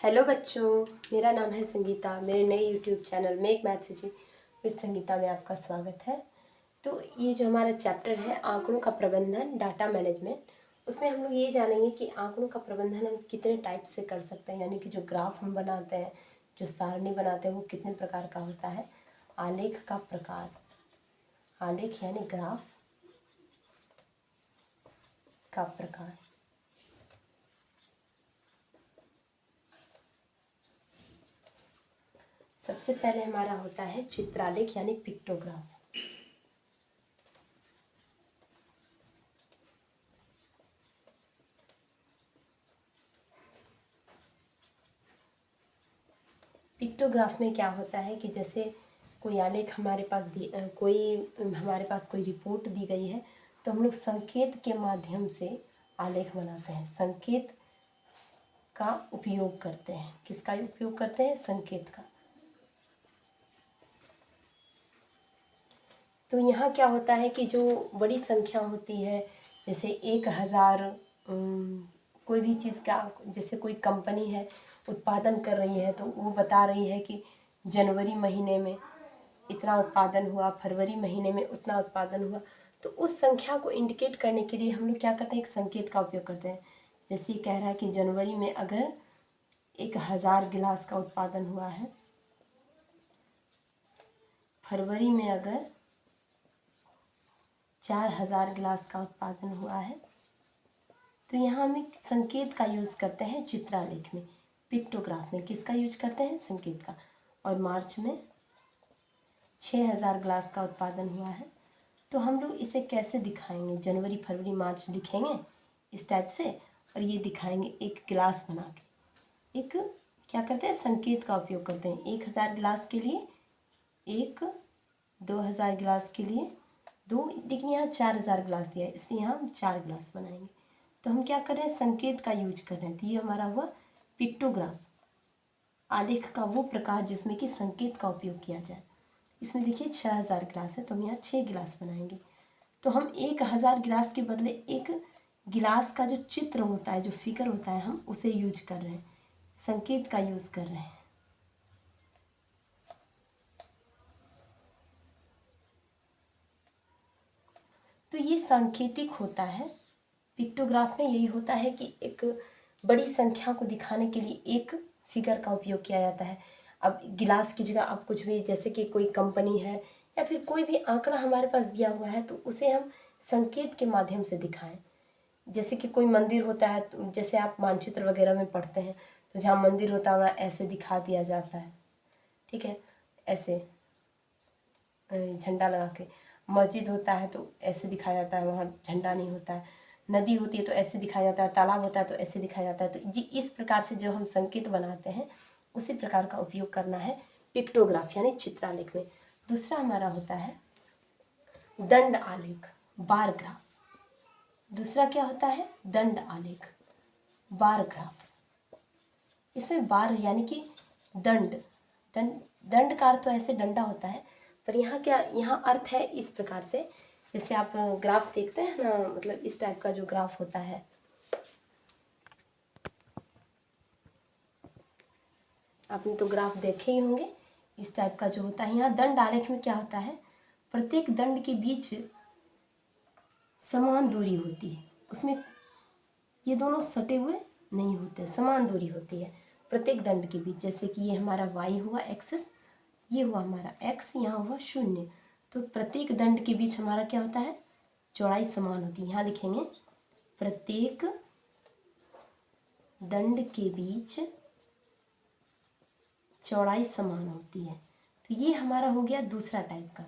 Hello बच्चों, मेरा नाम है संगीता। मेरे नए YouTube channel make maths ji with Sangeeta में आपका स्वागत है। तो ये जो हमारा चैप्टर है आंकड़ों का प्रबंधन, डाटा मैनेजमेंट, उसमें हम लोग ये जानेंगे कि आंकड़ों का प्रबंधन हम कितने टाइप से कर सकते हैं। यानी कि जो ग्राफ हम बनाते हैं, जो सारणी बनाते हैं, वो कितने प्रकार का होता है। आलेख का प्रकार, आलेख यानी ग्राफ का प्रकार। सबसे पहले हमारा होता है चित्रालेख यानी पिक्टोग्राफ। पिक्टोग्राफ में क्या होता है कि जैसे कोई आलेख हमारे पास हमारे पास कोई रिपोर्ट दी गई है, तो हम लोग संकेत के माध्यम से आलेख बनाते हैं। संकेत का उपयोग करते हैं। किसका उपयोग करते हैं? संकेत का। तो यहाँ क्या होता है कि जो बड़ी संख्या होती है, जैसे 1000, कोई भी चीज़ का, जैसे कोई कंपनी है उत्पादन कर रही है, तो वो बता रही है कि जनवरी महीने में इतना उत्पादन हुआ, फरवरी महीने में उतना उत्पादन हुआ। तो उस संख्या को इंडिकेट करने के लिए हम लोग क्या करते हैं? एक संकेत का उपयोग करते हैं। जैसे ये कह रहा है कि जनवरी में अगर 1000 गिलास का उत्पादन हुआ है, फरवरी में अगर 4000 गिलास का उत्पादन हुआ है, तो यहाँ हम एक संकेत का यूज़ करते हैं चित्रालेख में। पिक्टोग्राफ में किसका यूज करते हैं? संकेत का। और मार्च में 6000 गिलास का उत्पादन हुआ है, तो हम लोग इसे कैसे दिखाएंगे? जनवरी, फरवरी, मार्च लिखेंगे इस टाइप से, और ये दिखाएंगे एक गिलास बना के। एक क्या करते हैं? संकेत का उपयोग करते हैं। 1000 गिलास के लिए एक, 2000 गिलास के लिए दो, लेकिन यहाँ 4000 गिलास दिया है, इसलिए यहाँ हम 4 गिलास बनाएंगे। तो हम क्या कर रहे हैं? संकेत का यूज कर रहे हैं। तो ये हमारा हुआ पिक्टोग्राफ, आलेख का वो प्रकार जिसमें कि संकेत का उपयोग किया जाए। इसमें देखिए 6000 गिलास है, तो हम यहाँ 6 गिलास बनाएंगे। तो हम 1000 गिलास के बदले एक गिलास का जो चित्र होता है, जो फिगर होता है, हम उसे यूज कर रहे हैं, संकेत का यूज कर रहे हैं। तो ये सांकेतिक होता है। पिक्टोग्राफ में यही होता है कि एक बड़ी संख्या को दिखाने के लिए एक फिगर का उपयोग किया जाता है। अब गिलास की जगह आप कुछ भी, जैसे कि कोई कंपनी है या फिर कोई भी आंकड़ा हमारे पास दिया हुआ है, तो उसे हम संकेत के माध्यम से दिखाएं। जैसे कि कोई मंदिर होता है, तो जैसे आप मानचित्र वगैरह में पढ़ते हैं, तो जहाँ मंदिर होता है वहाँ ऐसे दिखा दिया जाता है, ठीक है, ऐसे झंडा लगा के। मस्जिद होता है तो ऐसे दिखाया जाता है, वहाँ झंडा नहीं होता है। नदी होती है तो ऐसे दिखाया जाता है, तालाब होता है तो ऐसे दिखाया जाता है। तो जी, इस प्रकार से जो हम संकेत बनाते हैं, उसी प्रकार का उपयोग करना है पिक्टोग्राफ यानी चित्रालेख में। दूसरा हमारा होता है दंड आलेख, बार ग्राफ। दूसरा क्या होता है? दंड आलेख, बार ग्राफ। इसमें बार यानी कि दंड, दंड का अर्थ तो ऐसे डंडा होता है, पर यहाँ क्या, यहाँ अर्थ है इस प्रकार से, जैसे आप ग्राफ देखते हैं ना, मतलब इस टाइप का जो ग्राफ होता है, आपने तो ग्राफ देखे ही होंगे। इस टाइप का जो होता है, यहाँ दंड आलेख में क्या होता है? प्रत्येक दंड के बीच समान दूरी होती है। उसमें ये दोनों सटे हुए नहीं होते, समान दूरी होती है प्रत्येक दंड के बीच। जैसे कि ये हमारा y हुआ एक्सिस, ये हुआ हमारा x, यहाँ हुआ 0। तो प्रत्येक दंड के बीच हमारा क्या होता है? चौड़ाई समान होती है। यहाँ लिखेंगे प्रत्येक दंड के बीच चौड़ाई समान होती है। तो ये हमारा हो गया दूसरा टाइप का।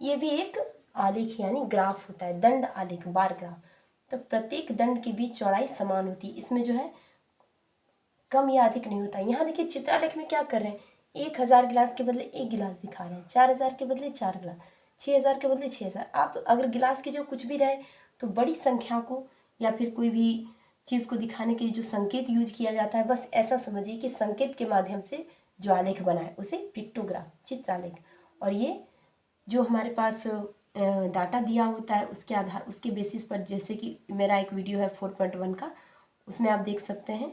ये भी एक आलेख यानी ग्राफ होता है, दंड आलेख, बार ग्राफ। तो प्रत्येक दंड के बीच चौड़ाई समान होती है। इसमें जो है कम या अधिक नहीं होता। यहाँ देखिए चित्रालेख में क्या कर रहे हैं? 1000 गिलास के बदले एक गिलास दिखा रहे हैं, 4000 के बदले 4 गिलास, 6000 के बदले 6000। आप अगर गिलास की जो कुछ भी रहे, तो बड़ी संख्या को या फिर कोई भी चीज़ को दिखाने के लिए जो संकेत यूज किया जाता है, बस ऐसा समझिए कि संकेत के माध्यम से जो आलेख बना है उसे पिक्टोग्राफ, चित्रालेख। और ये जो हमारे पास डाटा दिया होता है उसके आधार उसके बेसिस पर, जैसे कि मेरा एक वीडियो है 4.1 का, उसमें आप देख सकते हैं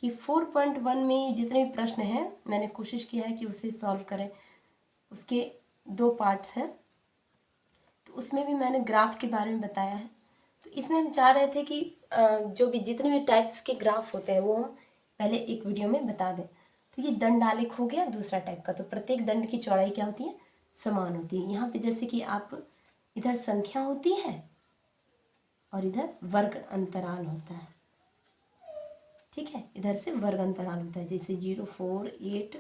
कि 4.1 में जितने भी प्रश्न हैं मैंने कोशिश किया है कि उसे सॉल्व करें। उसके 2 पार्ट्स हैं, तो उसमें भी मैंने ग्राफ के बारे में बताया है। तो इसमें हम चाह रहे थे कि जो भी जितने भी टाइप्स के ग्राफ होते हैं वो हम पहले एक वीडियो में बता दें। तो ये दंड आलेख हो गया दूसरा टाइप का। तो प्रत्येक दंड की चौड़ाई क्या होती है? समान होती है। यहाँ पे जैसे कि आप इधर संख्या होती है और इधर वर्ग अंतराल होता है, ठीक है। इधर से वर्ग अंतराल होता है, जैसे 0, 4, 8,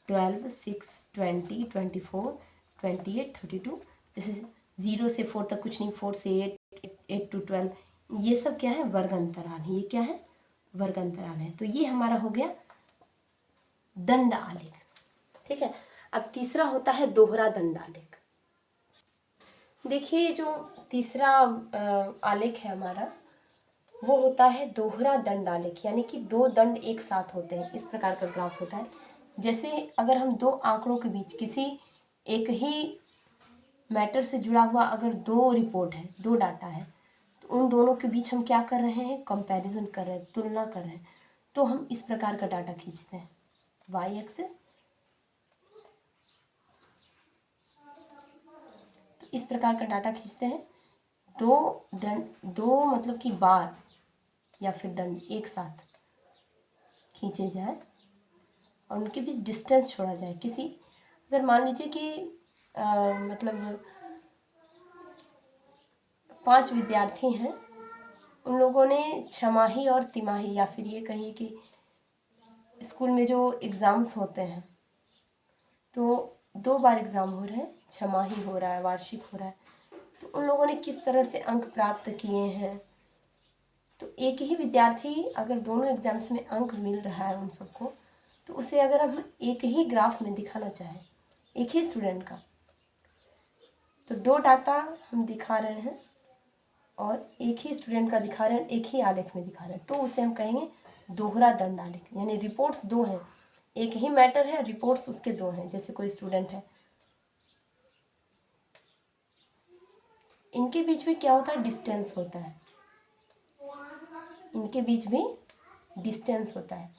12, 6, 20, 24, 28, 32। जैसे 0 से 4 तक कुछ नहीं, 4 से 8, 8 to 12, ये सब क्या है? वर्ग अंतराल है। ये क्या है? वर्ग अंतराल है। तो ये हमारा हो गया दंड आलेख, ठीक है। अब तीसरा होता है दोहरा दंड आलेख। देखिए जो तीसरा आलेख है हमारा, वो होता है दोहरा दंड आलेख, यानी कि 2 दंड एक साथ होते हैं। इस प्रकार का ग्राफ होता है। जैसे अगर हम 2 आंकड़ों के बीच किसी एक ही मैटर से जुड़ा हुआ अगर 2 रिपोर्ट है, 2 डाटा है, तो उन दोनों के बीच हम क्या कर रहे हैं? कंपैरिजन कर रहे हैं, तुलना कर रहे हैं। तो हम इस प्रकार का डाटा खींचते हैं। वाई एक्सिस, तो इस प्रकार का डाटा खींचते हैं। 2 मतलब कि बार या फिर दंड एक साथ खींचे जाए और उनके बीच डिस्टेंस छोड़ा जाए। किसी अगर मान लीजिए कि मतलब 5 विद्यार्थी हैं, उन लोगों ने छमाही और तिमाही, या फिर ये कहिए कि स्कूल में जो एग्ज़ाम्स होते हैं, तो 2 बार एग्ज़ाम हो रहे हैं, छमाही हो रहा है, वार्षिक हो रहा है। तो उन लोगों ने किस तरह से अंक प्राप्त किए हैं। तो एक ही विद्यार्थी अगर दोनों एग्ज़ाम्स में अंक मिल रहा है उन सबको, तो उसे अगर हम एक ही ग्राफ में दिखाना चाहें, एक ही स्टूडेंट का, तो 2 डाटा हम दिखा रहे हैं और एक ही स्टूडेंट का दिखा रहे हैं, एक ही आलेख में दिखा रहे हैं, तो उसे हम कहेंगे दोहरा दंड आलेख। यानी रिपोर्ट्स 2 हैं, एक ही मैटर है, रिपोर्ट्स उसके 2 हैं। जैसे कोई स्टूडेंट है, इनके बीच में क्या होता है? डिस्टेंस होता है। इनके बीच में डिस्टेंस होता है।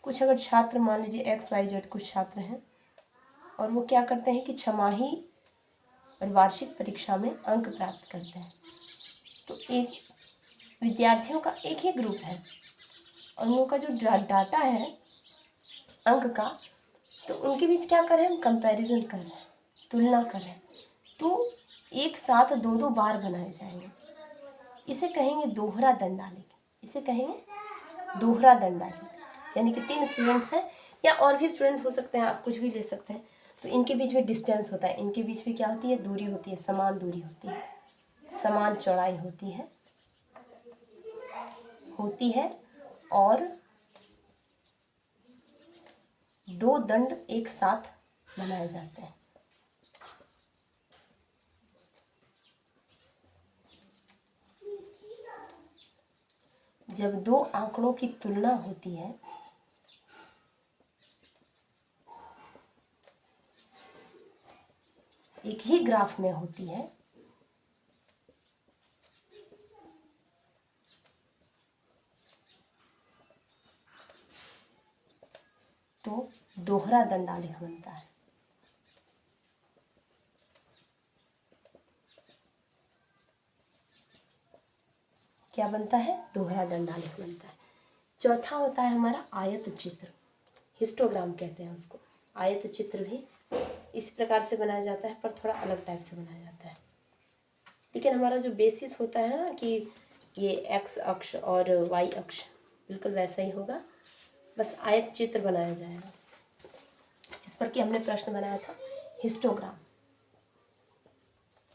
कुछ अगर छात्र मान लीजिए XYZ कुछ छात्र हैं और वो क्या करते हैं कि छमाही और वार्षिक परीक्षा में अंक प्राप्त करते हैं, तो एक विद्यार्थियों का एक ही ग्रुप है और उन लोगों का जो डाटा है अंक का, तो उनके बीच क्या कर रहे हैं? हम कंपैरिजन कर रहे हैं, तुलना कर रहे हैं। तो एक साथ 2-2 बार बनाए जाएंगे। इसे कहेंगे दोहरा दंड आलेख। इसे कहेंगे दोहरा दंड आलेख। यानी कि 3 स्टूडेंट्स हैं या और भी स्टूडेंट हो सकते हैं, आप कुछ भी ले सकते हैं। तो इनके बीच में डिस्टेंस होता है, इनके बीच में क्या होती है? दूरी होती है, समान दूरी होती है, समान चौड़ाई होती है और 2 दंड एक साथ बनाए जाते हैं। जब 2 आंकड़ों की तुलना होती है, एक ही ग्राफ में होती है, तो दोहरा दंड आलेख बनता है। क्या बनता है? दोहरा दंड आलेख बनता है। चौथा होता है हमारा आयत चित्र, हिस्टोग्राम कहते हैं उसको। आयत चित्र भी इस प्रकार से बनाया जाता है, पर थोड़ा अलग टाइप से बनाया जाता है। लेकिन हमारा जो बेसिस होता है ना कि ये एक्स अक्ष और वाई अक्ष बिल्कुल वैसा ही होगा, बस आयत चित्र बनाया जाएगा, जिस पर कि हमने प्रश्न बनाया था हिस्टोग्राम।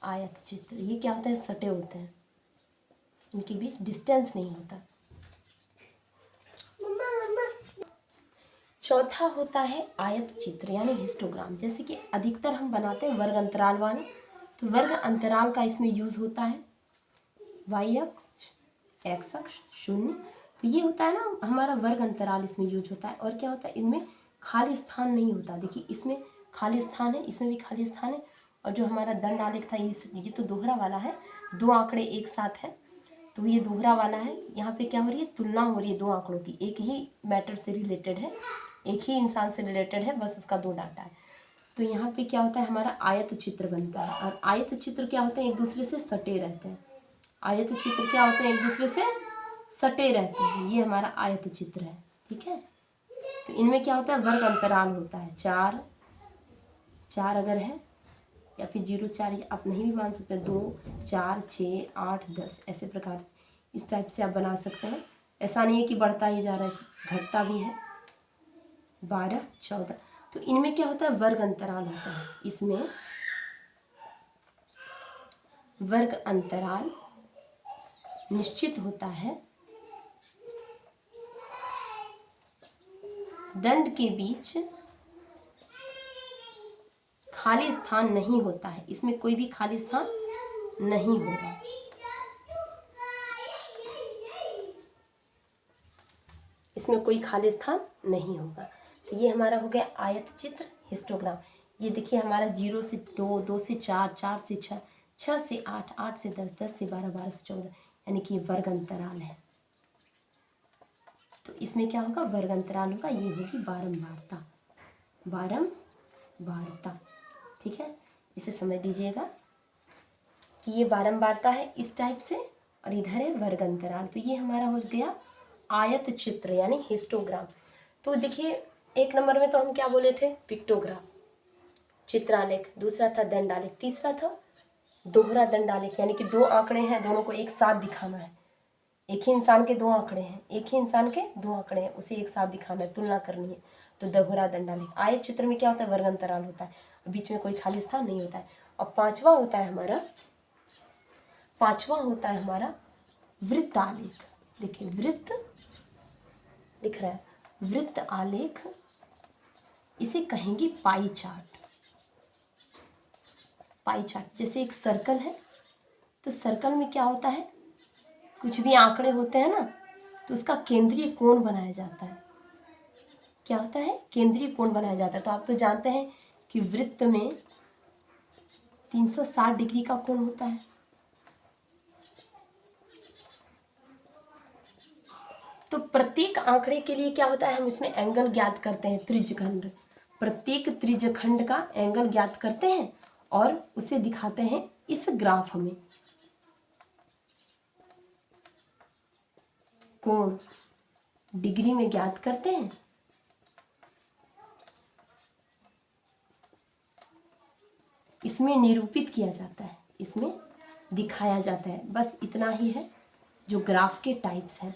आयत चित्र ये क्या होता है? सटे होते हैं, इनके बीच डिस्टेंस नहीं होता। चौथा होता है आयत चित्र यानी हिस्टोग्राम। जैसे कि अधिकतर हम बनाते हैं वर्ग अंतराल वाले, तो वर्ग अंतराल का इसमें यूज होता है। वाई अक्ष, एक्स अक्ष, 0, तो ये होता है ना हमारा वर्ग अंतराल, इसमें यूज होता है। और क्या होता है? इनमें खाली स्थान नहीं होता। देखिए इसमें खाली स्थान है, इसमें भी खाली स्थान है, और जो हमारा दंड आलेख था ये तो दोहरा वाला है, दो आंकड़े एक साथ है, तो ये दोहरा वाला है। यहाँ पे क्या हो रही है, तुलना हो रही है दो आंकड़ों की, एक ही मैटर से रिलेटेड है, एक ही इंसान से रिलेटेड है, बस उसका दो डाटा है। तो यहाँ पे क्या होता है, हमारा आयत चित्र बनता है। और आयत चित्र क्या होते हैं, एक दूसरे से सटे रहते हैं। आयत चित्र क्या होते हैं, एक दूसरे से सटे रहते हैं। ये हमारा आयत चित्र है, ठीक है। तो इनमें क्या होता है, वर्ग अंतराल होता है, 4 अगर है, या फिर 0 4 आप नहीं भी मान सकते, 2 4 6 8 10 ऐसे प्रकार, इस टाइप से आप बना सकते हैं। ऐसा नहीं है कि बढ़ता ही जा रहा है, घटता भी है, 12 14। तो इनमें क्या होता है, वर्ग अंतराल होता है। इसमें वर्ग अंतराल निश्चित होता है, दंड के बीच खाली स्थान नहीं होता है, इसमें कोई भी खाली स्थान नहीं होगा। इसमें कोई खाली स्थान नहीं होगा। तो ये हमारा हो गया आयत चित्र हिस्टोग्राम। ये देखिए हमारा 0 से 2, 2 से 4, 4 से 6, 6 से 8, 8 से 10, 10 से 12, 12 से 14, यानी कि वर्ग अंतराल है। तो इसमें क्या होगा, वर्ग अंतराल होगा, ये होगी बारंबारता, बारंबारता, ठीक है। इसे समझ लीजिएगा कि ये बारंबारता है इस टाइप से, और इधर है वर्ग अंतराल। तो ये हमारा हो गया आयत चित्र यानी हिस्टोग्राम। तो देखिए 1 नंबर में तो हम क्या बोले थे, पिक्टोग्राफ, चित्रालेख, दूसरा था दंडालेख, तीसरा था दोहरा दंडालेख, यानी कि 2 आंकड़े हैं, दोनों को एक साथ दिखाना है। एक ही इंसान के 2 आंकड़े हैं, एक ही इंसान के 2 आंकड़े हैं, उसे एक साथ दिखाना है, तुलना करनी है, तो दोहरा दंडालेख। आयत चित्र में क्या होता है, वर्ग अंतराल होता है, बीच में कोई खाली स्थान नहीं होता है। और पांचवा होता है हमारा वृत्त आलेख। देखिए वृत्त दिख रहा है, वृत्त आलेख, इसे कहेंगे पाई चार्ट। पाई चार्ट जैसे एक सर्कल है, तो सर्कल में क्या होता है, कुछ भी आंकड़े होते हैं ना, तो उसका केंद्रीय कोण बनाया जाता है। क्या होता है, केंद्रीय कोण बनाया जाता है। तो आप तो जानते हैं कि वृत्त में 360 डिग्री का कोण होता है। तो प्रत्येक आंकड़े के लिए क्या होता है, हम इसमें एंगल ज्ञात करते हैं, त्रिज्यखंड। प्रत्येक त्रिज्यखंड का एंगल ज्ञात करते हैं और उसे दिखाते हैं इस ग्राफ में। कोण डिग्री में ज्ञात करते हैं, इसमें निरूपित किया जाता है, इसमें दिखाया जाता है। बस इतना ही है जो ग्राफ के टाइप्स हैं।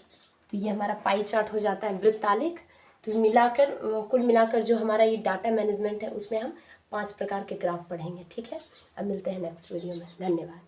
तो ये हमारा पाई चार्ट हो जाता है, वृत्त आलेख। तो मिलाकर, कुल मिलाकर जो हमारा ये डाटा मैनेजमेंट है, उसमें हम 5 प्रकार के ग्राफ पढ़ेंगे, ठीक है। अब मिलते हैं नेक्स्ट वीडियो में, धन्यवाद।